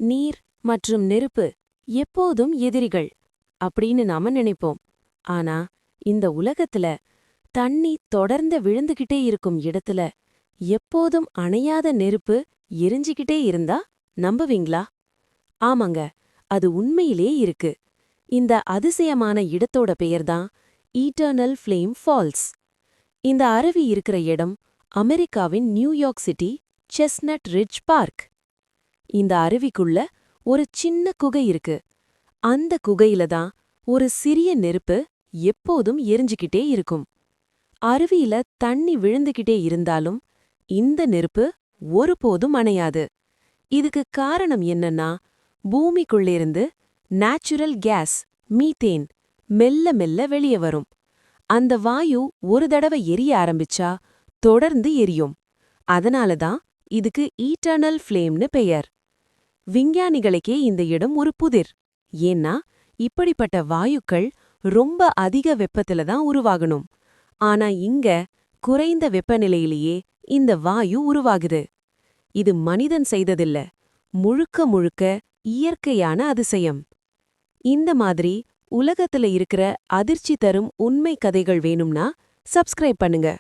நீர் மற்றும் நெருப்பு எப்போதும் எதிரிகள் அப்படின்னு நாம நினைப்போம். ஆனா இந்த உலகத்துல தண்ணி தொடர்ந்து விழுந்துகிட்டே இருக்கும் இடத்துல எப்போதும் அணையாத நெருப்பு எரிஞ்சுகிட்டே இருந்தா நம்புவீங்களா? ஆமாங்க, அது உண்மையிலே இருக்கு. இந்த அதிசயமான இடத்தோட பெயர்தான் ஈட்டர்னல் ஃப்ளேம் ஃபால்ஸ். இந்த அருவி இருக்கிற இடம் அமெரிக்காவின் New York city chestnut ridge park. இந்த அருவிக்குள்ள ஒரு சின்ன குகை இருக்கு. அந்த குகையில தான் ஒரு சிறிய நெருப்பு எப்போதும் எரிஞ்சுக்கிட்டே இருக்கும். அருவியில தண்ணி விழுந்துகிட்டே இருந்தாலும் இந்த நெருப்பு ஒருபோதும் அணையாது. இதுக்கு காரணம் என்னன்னா, பூமிக்குள்ளேருந்து நேச்சுரல் கேஸ் மீத்தேன் மெல்ல மெல்ல வெளியே வரும். அந்த வாயு ஒரு தடவை எரிய ஆரம்பிச்சா தொடர்ந்து எரியும். அதனால தான் இதுக்கு ஈட்டர்னல் ஃப்ளேம்னு பெயர். விஞ்ஞானிகளுக்கே இந்த இடம் ஒரு புதிர். ஏன்னா இப்படிப்பட்ட வாயுக்கள் ரொம்ப அதிக வெப்பத்துல தான் உருவாகணும். ஆனா இங்க குறைந்த வெப்பநிலையிலேயே இந்த வாயு உருவாகுது. இது மனிதன் செய்ததில்ல, முழுக்க முழுக்க இயற்கையான அதிசயம். இந்த மாதிரி உலகத்துல இருக்கிற அதிர்ச்சி தரும் உண்மை கதைகள் வேணும்னா சப்ஸ்கிரைப் பண்ணுங்க.